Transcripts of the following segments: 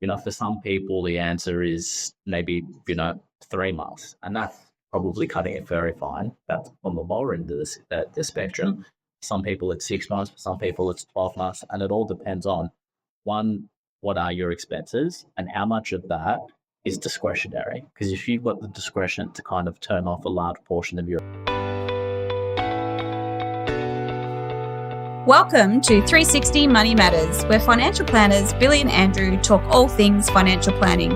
For some people, the answer is maybe, 3 months. And that's probably cutting it very fine. That's on the lower end of the spectrum. Some people it's 6 months, for some people it's 12 months. And it all depends on, one, what are your expenses and how much of that is discretionary? Because if you've got the discretion to kind of turn off a large portion of your... Welcome to 360 Money Matters, where financial planners Billy and Andrew talk all things financial planning.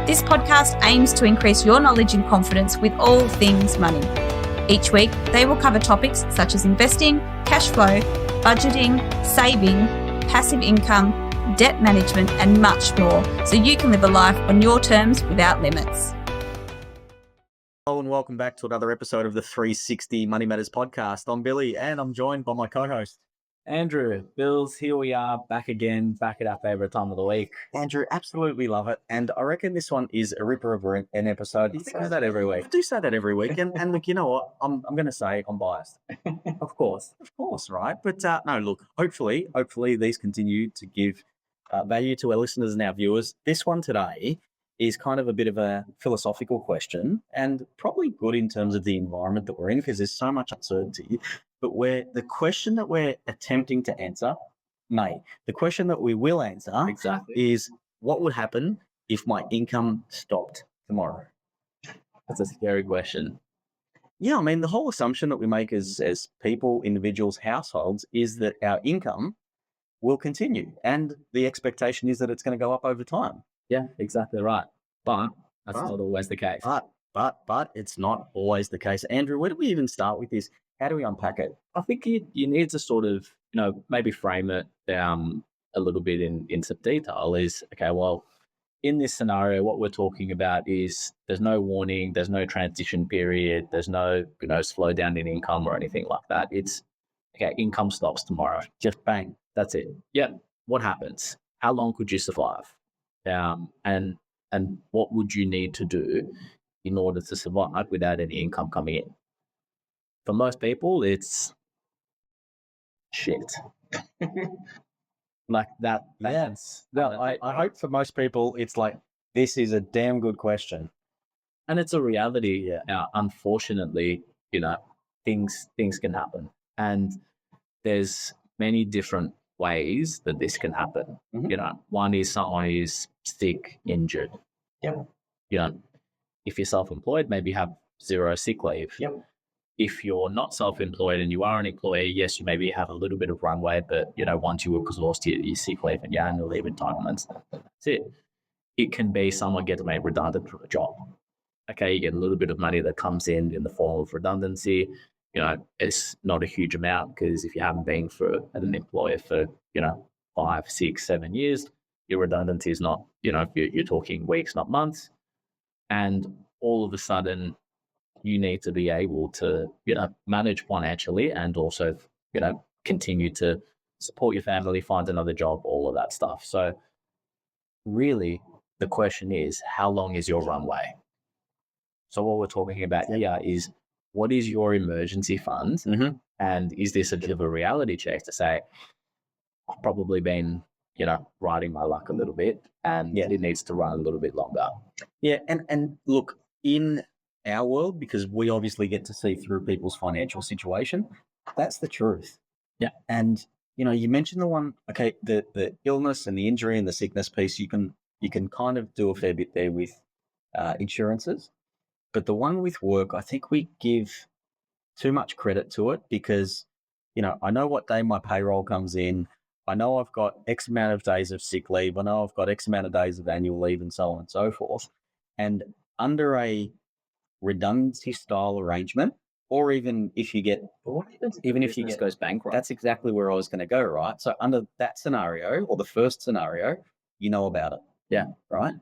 This podcast aims to increase your knowledge and confidence with all things money. Each week, they will cover topics such as investing, cash flow, budgeting, saving, passive income, debt management, and much more, so you can live a life on your terms without limits. Hello and welcome back to another episode of the 360 Money Matters podcast. I'm Billy and I'm joined by my co-host, Andrew. Bills, here we are, back again, back at our favourite time of the week. Andrew. Absolutely love it. And I reckon this one is a ripper of an episode. You say that every week. I do say that every week. And look, you know what? I'm going to say I'm biased. Of course, right? But no, look, hopefully these continue to give value to our listeners and our viewers. This one today is kind of a bit of a philosophical question and probably good in terms of the environment that we're in because there's so much uncertainty. But the question that we're attempting to answer, the question that we will answer is what would happen if my income stopped tomorrow? That's a scary question. Yeah, I mean, the whole assumption that we make as people, individuals, households is that our income will continue. And the expectation is that it's going to go up over time. Yeah, exactly right. But that's not always the case. But it's not always the case. Andrew, where do we even start with this? How do we unpack it? I think you need to sort of, maybe frame it a little bit in some detail is, okay, well, in this scenario, what we're talking about is there's no warning, there's no transition period, there's no, slowdown in income or anything like that. It's, okay, income stops tomorrow. Just bang, that's it. Yeah. What happens? How long could you survive? And what would you need to do in order to survive without any income coming in? For most people, it's shit. Like that. Yes. Well, I hope for most people, it's like, this is a damn good question. And it's a reality. Yeah. Unfortunately, things can happen. And there's many different ways that this can happen. Mm-hmm. One is someone who's sick, injured. Yep. If you're self-employed, maybe have zero sick leave. Yep. If you're not self-employed and you are an employee, yes, you maybe have a little bit of runway, but once you exhaust your sick leave and your annual leave entitlements, that's it. It can be someone gets made redundant from a job. Okay, you get a little bit of money that comes in the form of redundancy. It's not a huge amount because if you haven't been an employer for 5, 6, 7 years, your redundancy is not, you're talking weeks, not months, and all of a sudden you need to be able to, manage financially and also, continue to support your family, find another job, all of that stuff. So really the question is, how long is your runway? So what we're talking about here is, what is your emergency fund? Mm-hmm. And is this a bit of a reality check to say, I've probably been, riding my luck a little bit and it needs to run a little bit longer. Yeah. And look, in our world, because we obviously get to see through people's financial situation, that's the truth. Yeah. And you mentioned the one, okay, the illness and the injury and the sickness piece, you can kind of do a fair bit there with insurances, but the one with work, I think we give too much credit to it because I know what day my payroll comes in, I know I've got X amount of days of sick leave, I know I've got X amount of days of annual leave, and so on and so forth. And under a redundancy style arrangement, or even if you get goes bankrupt, that's exactly where I was going to go, right? So under that scenario, or the first scenario, you know about it. Yeah. Right.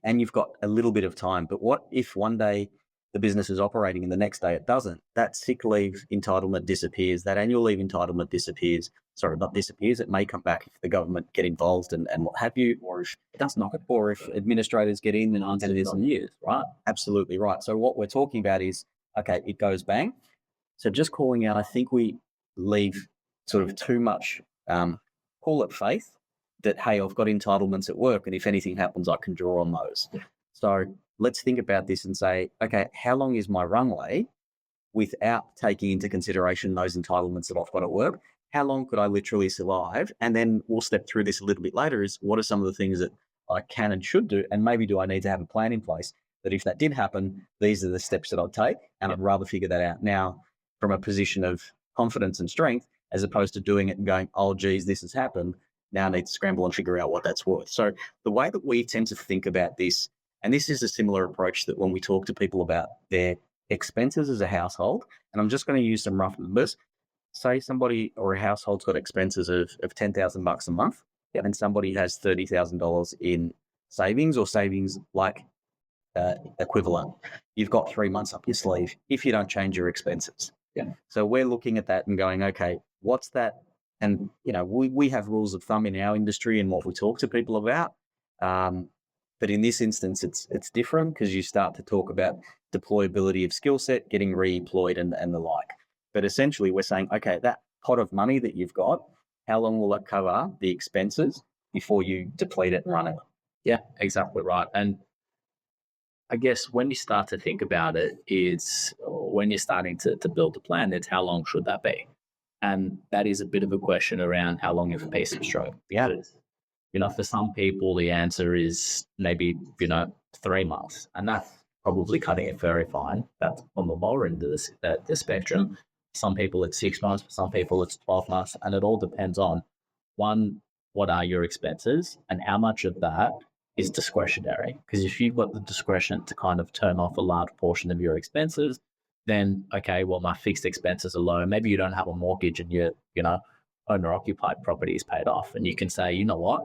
And you've got a little bit of time. But what if one day the business is operating and the next day it doesn't? That sick leave entitlement disappears. That annual leave entitlement disappears. Sorry, not disappears. It may come back if the government get involved and what have you, or if it does not, or if administrators get in and answer this in years, right? Absolutely right. So what we're talking about is, okay, it goes bang. So just calling out, I think we leave sort of too much, call it faith, that, hey, I've got entitlements at work, and if anything happens, I can draw on those. So let's think about this and say, okay, how long is my runway without taking into consideration those entitlements that I've got at work? How long could I literally survive? And then we'll step through this a little bit later is what are some of the things that I can and should do? And maybe do I need to have a plan in place that if that did happen, these are the steps that I'd take, and I'd rather figure that out now from a position of confidence and strength, as opposed to doing it and going, oh, geez, this has happened. Now I need to scramble and figure out what that's worth. So the way that we tend to think about this, and this is a similar approach that when we talk to people about their expenses as a household, and I'm just going to use some rough numbers. Say somebody or a household's got expenses of $10,000 a month, and somebody has $30,000 in savings or savings like equivalent. You've got 3 months up your sleeve if you don't change your expenses. Yeah. So we're looking at that and going, okay, what's that? And, we have rules of thumb in our industry and what we talk to people about. But in this instance, it's different because you start to talk about deployability of skill set, getting re-employed and the like. But essentially we're saying, okay, that pot of money that you've got, how long will it cover the expenses before you deplete it and run it? Yeah, exactly right. And I guess when you start to think about it, is when you're starting to build a plan, it's how long should that be? And that is a bit of a question around how long is a piece of string. Yeah. For some people, the answer is maybe, 3 months. And that's probably cutting it very fine. That's on the lower end of the spectrum. Some people it's 6 months, for some people it's 12 months. And it all depends on, one, what are your expenses and how much of that is discretionary. Because if you've got the discretion to kind of turn off a large portion of your expenses, then, okay, well, my fixed expenses are low. Maybe you don't have a mortgage and your, owner-occupied property is paid off. And you can say, you know what,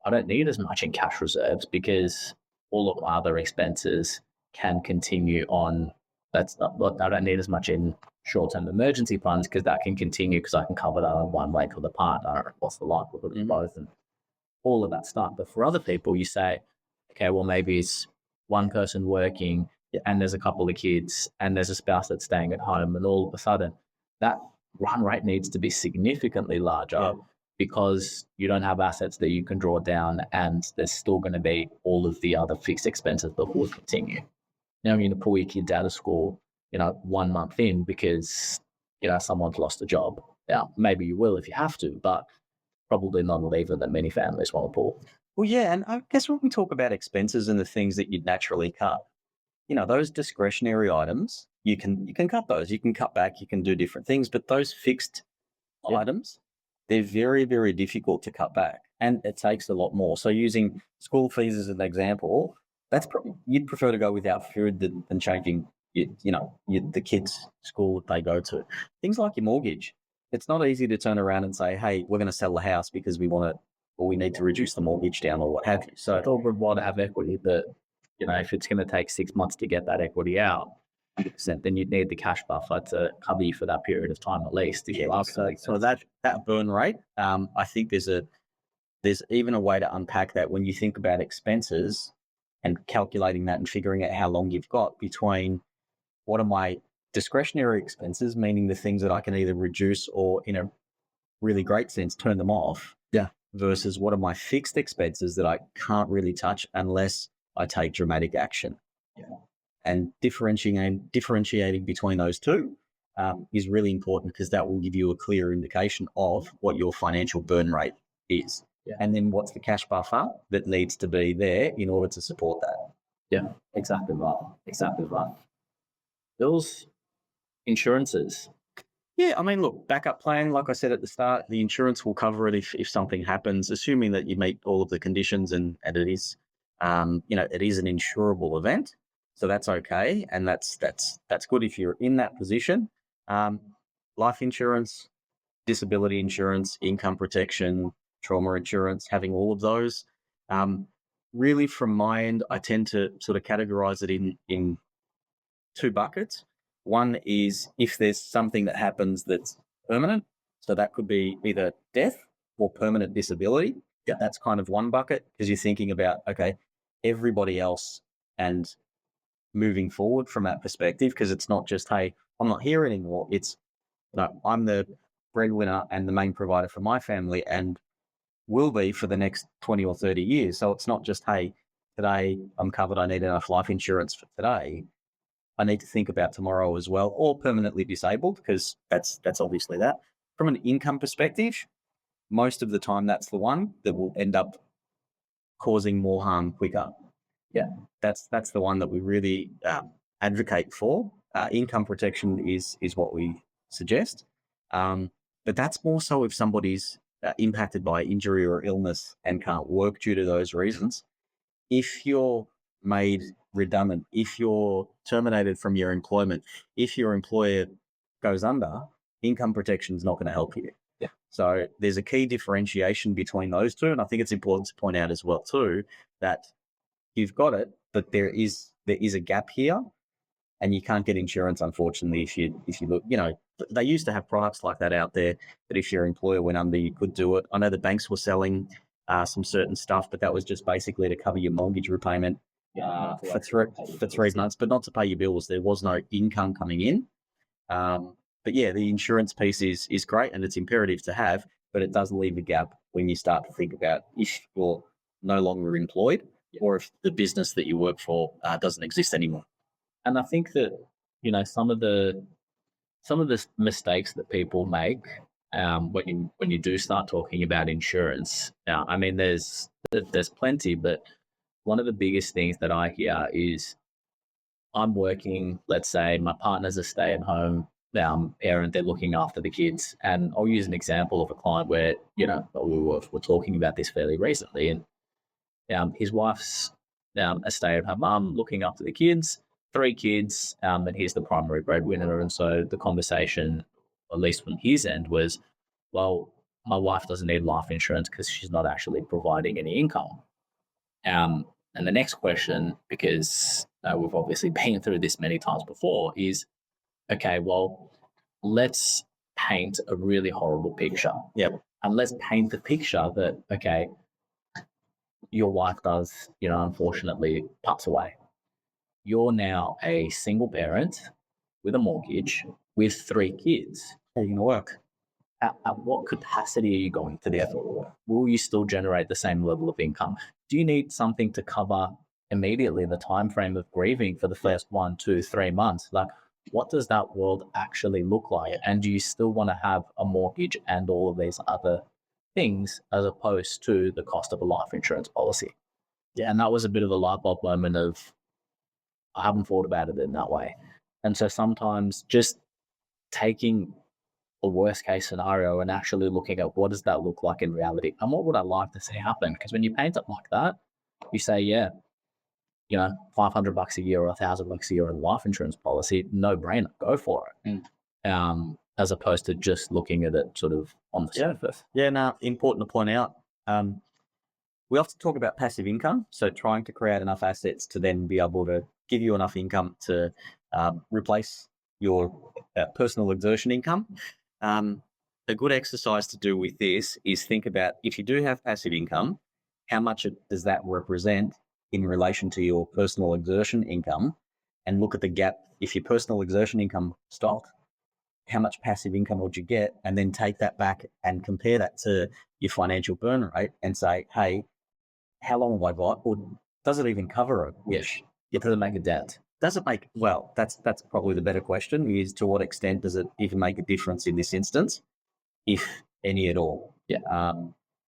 I don't need as much in cash reserves because all of my other expenses can continue on. I don't need as much in short-term emergency funds because that can continue because I can cover that on one way to the part. I don't know what's the likelihood of both and all of that stuff. But for other people, you say, okay, well, maybe it's one person working and there's a couple of kids and there's a spouse that's staying at home, and all of a sudden that run rate needs to be significantly larger because you don't have assets that you can draw down, and there's still going to be all of the other fixed expenses that will continue. Now you're going to pull your kids out of school, 1 month in because, someone's lost a job. Now, maybe you will if you have to, but probably not a lever that many families want to pull. Well, yeah, and I guess when we talk about expenses and the things that you'd naturally cut, those discretionary items, you can cut those. You can cut back, you can do different things, but those fixed items, they're very, very difficult to cut back, and it takes a lot more. So using school fees as an example, that's you'd prefer to go without food than changing, the kids' school that they go to. Things like your mortgage. It's not easy to turn around and say, hey, we're going to sell the house because we want it, or we need to reduce the mortgage down or what have you. So it's all good to have equity, but if it's going to take 6 months to get that equity out, 100%, then you'd need the cash buffer to cover you for that period of time at least. So that burn rate, I think there's even a way to unpack that when you think about expenses and calculating that and figuring out how long you've got between what are my discretionary expenses, meaning the things that I can either reduce or, in a really great sense, turn them off. Yeah. Versus what are my fixed expenses that I can't really touch unless I take dramatic action. Yeah. And differentiating between those two is really important because that will give you a clear indication of what your financial burn rate is. Yeah. And then what's the cash buffer that needs to be there in order to support that. Yeah, exactly right. Those insurances. Yeah, I mean, look, backup plan, like I said at the start, the insurance will cover it if something happens, assuming that you meet all of the conditions and it is, it is an insurable event. So that's okay. And that's good if you're in that position. Life insurance, disability insurance, income protection, trauma insurance, having all of those. Really from my end, I tend to sort of categorize it in two buckets. One is if there's something that happens that's permanent. So that could be either death or permanent disability. Yeah. That's kind of one bucket because you're thinking about, okay, everybody else and moving forward from that perspective, because it's not just, hey, I'm not here anymore. It's, no, I'm the breadwinner and the main provider for my family. And will be for the next 20 or 30 years. So it's not just, hey, today I'm covered, I need enough life insurance for today. I need to think about tomorrow as well, or permanently disabled, because that's obviously that. From an income perspective, most of the time that's the one that will end up causing more harm quicker. Yeah, that's the one that we really advocate for. Income protection is what we suggest, but that's more so if somebody's impacted by injury or illness and can't work due to those reasons. If you're made redundant, if you're terminated from your employment, if your employer goes under, income protection is not going to help you. Yeah. So there's a key differentiation between those two, and I think it's important to point out as well too that you've got it, but there is a gap here, and you can't get insurance, unfortunately, if you look. They used to have products like that out there that if your employer went under, you could do it. I know the banks were selling some certain stuff, but that was just basically to cover your mortgage repayment for 3 months, but not to pay your bills. There was no income coming in. But yeah, the insurance piece is great, and it's imperative to have, but it does leave a gap when you start to think about if you're no longer employed or if the business that you work for doesn't exist anymore. And I think that, some of the mistakes that people make when you do start talking about insurance. Now, I mean, there's plenty, but one of the biggest things that I hear is I'm working, let's say my partner's a stay-at-home parent, they're looking after the kids. And I'll use an example of a client where, we were talking about this fairly recently, and his wife's a stay-at-home mum looking after the kids, 3 kids, and he's the primary breadwinner. And so the conversation, at least from his end, was, well, my wife doesn't need life insurance because she's not actually providing any income. And the next question, because we've obviously been through this many times before, is, okay, well, let's paint a really horrible picture. Yep. And let's paint the picture that, okay, your wife does, unfortunately pass away. You're now a single parent with a mortgage with 3 kids. How are you going to work? At what capacity are you going to therefore? Will you still generate the same level of income? Do you need something to cover immediately the time frame of grieving for the first 1, 2, 3 months? Like, what does that world actually look like? And do you still want to have a mortgage and all of these other things as opposed to the cost of a life insurance policy? Yeah, and that was a bit of a light bulb moment of, I haven't thought about it in that way. And so sometimes just taking a worst case scenario and actually looking at what does that look like in reality and what would I like to see happen? Because when you paint it like that, you say, yeah, $500 a year or $1,000 a year in life insurance policy, no brainer, go for it. As opposed to just looking at it sort of on the surface. Yeah, no, important to point out. We often talk about passive income, so trying to create enough assets to then be able to give you enough income to replace your personal exertion income. A good exercise to do with this is think about, if you do have passive income, how much does that represent in relation to your personal exertion income, and look at the gap. If your personal exertion income stopped, how much passive income would you get? And then take that back and compare that to your financial burn rate and say, hey, how long have I got? Or does it even cover it? Yes. Does it make a dent? Does it make, well, that's probably the better question, is to what extent does it even make a difference in this instance, if any at all? Yeah.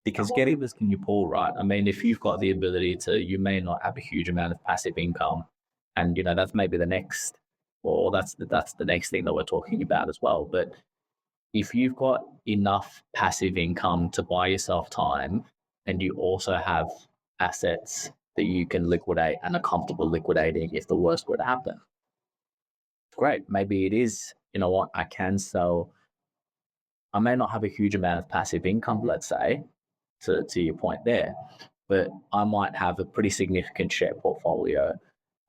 Because what levers can you pull, right? I mean, if you've got the ability to, you may not have a huge amount of passive income, and that's maybe the next, or that's the next thing that we're talking about as well. But if you've got enough passive income to buy yourself time, and you also have assets that you can liquidate and are comfortable liquidating if the worst were to happen, great. Maybe it is, I can sell. I may not have a huge amount of passive income, let's say, to your point there, but I might have a pretty significant share portfolio,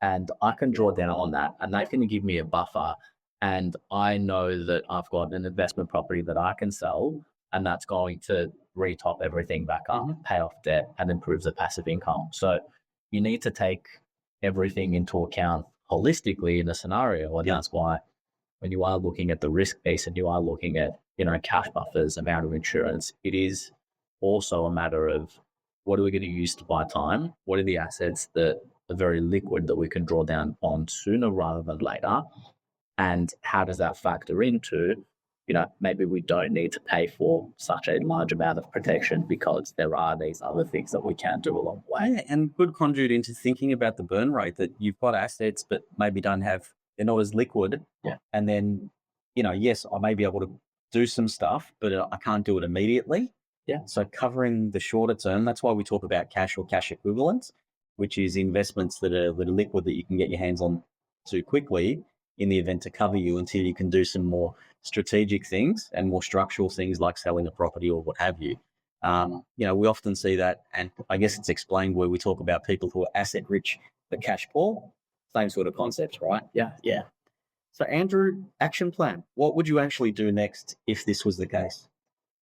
and I can draw down on that, and that's going to give me a buffer. And I know that I've got an investment property that I can sell, and that's going to retop everything back up, pay off debt, and improve the passive income. So you need to take everything into account holistically in a scenario, and that's why when you are looking at the risk base and you are looking at cash buffers, amount of insurance, it is also a matter of what are we going to use to buy time? What are the assets that are very liquid that we can draw down on sooner rather than later? And how does that factor into, maybe we don't need to pay for such a large amount of protection because there are these other things that we can do along the way. Yeah, and good conduit into thinking about the burn rate, that you've got assets but maybe they're not as liquid. Yeah. And then, yes, I may be able to do some stuff, but I can't do it immediately. Yeah. So covering the shorter term, that's why we talk about cash or cash equivalents, which is investments that are liquid that you can get your hands on to quickly in the event to cover you until you can do some more strategic things and more structural things like selling a property or what have you. We often see that, and I guess it's explained where we talk about people who are asset rich but cash poor. Same sort of concepts, right? Yeah. So Andrew, action plan. What would you actually do next if this was the case?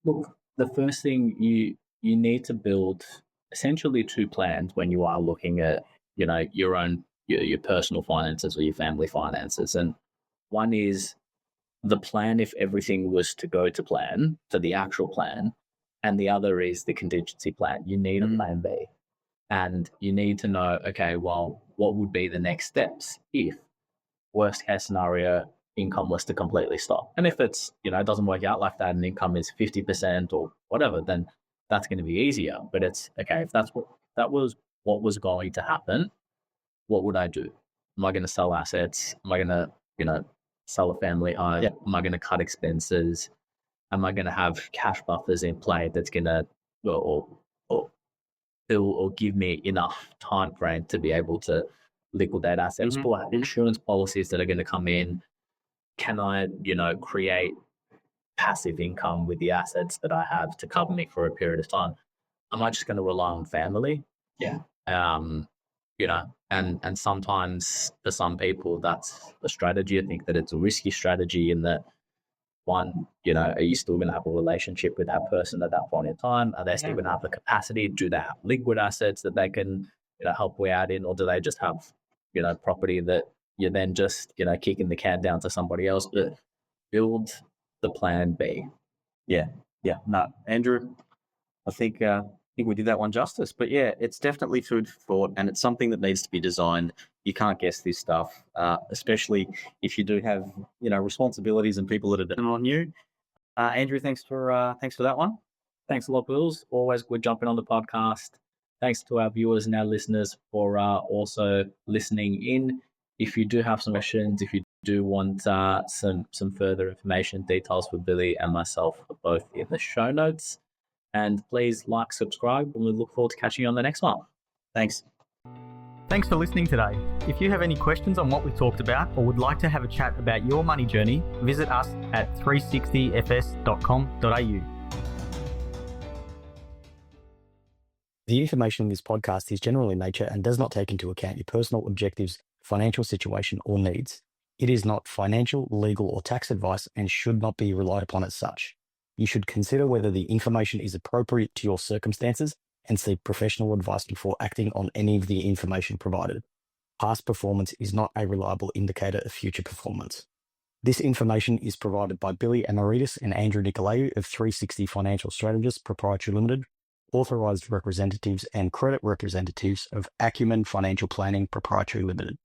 Look, the first thing you need to build essentially two plans when you are looking at, your personal finances or your family finances. And one is the plan if everything was to go to plan, to the actual plan, and the other is the contingency plan. You need a plan B, and you need to know, okay, well, what would be the next steps if worst case scenario income was to completely stop? And if it's, it doesn't work out like that and income is 50% or whatever, then that's going to be easier. But it's okay, if that was what was going to happen, what would I do? Am I going to sell assets? Am I going to, sell a family home? Yeah. Am I going to cut expenses? Am I going to have cash buffers in play that's going to, or give me enough time frame to be able to liquidate assets? Mhm. Do I have insurance policies that are going to come in? Can I, create passive income with the assets that I have to cover me for a period of time? Am I just going to rely on family? Yeah. And sometimes for some people that's a strategy. I think that it's a risky strategy in that, one, are you still going to have a relationship with that person at that point in time? Are they still going to have the capacity? Do they have liquid assets that they can, help way out in, or do they just have, property that you're then just, kicking the can down to somebody else? But build the plan B. Yeah. No, Andrew, I think we did that one justice. But yeah, it's definitely food for thought, and it's something that needs to be designed. You can't guess this stuff, especially if you do have responsibilities and people that are dependent on you. Andrew, thanks for that one. Thanks a lot, Wills. Always good jumping on the podcast. Thanks to our viewers and our listeners for also listening in. If you do have some questions, if you do want some further information, details for Billy and myself are both in the show notes. And please like, subscribe, and we look forward to catching you on the next one. Thanks. Thanks for listening today. If you have any questions on what we talked about or would like to have a chat about your money journey, visit us at 360fs.com.au. The information in this podcast is general in nature and does not take into account your personal objectives, financial situation, or needs. It is not financial, legal, or tax advice and should not be relied upon as such. You should consider whether the information is appropriate to your circumstances and seek professional advice before acting on any of the information provided. Past performance is not a reliable indicator of future performance. This information is provided by Billy Amaritis and Andrew Nicolaou of 360 Financial Strategists Proprietary Limited, authorised representatives and credit representatives of Acumen Financial Planning Proprietary Limited.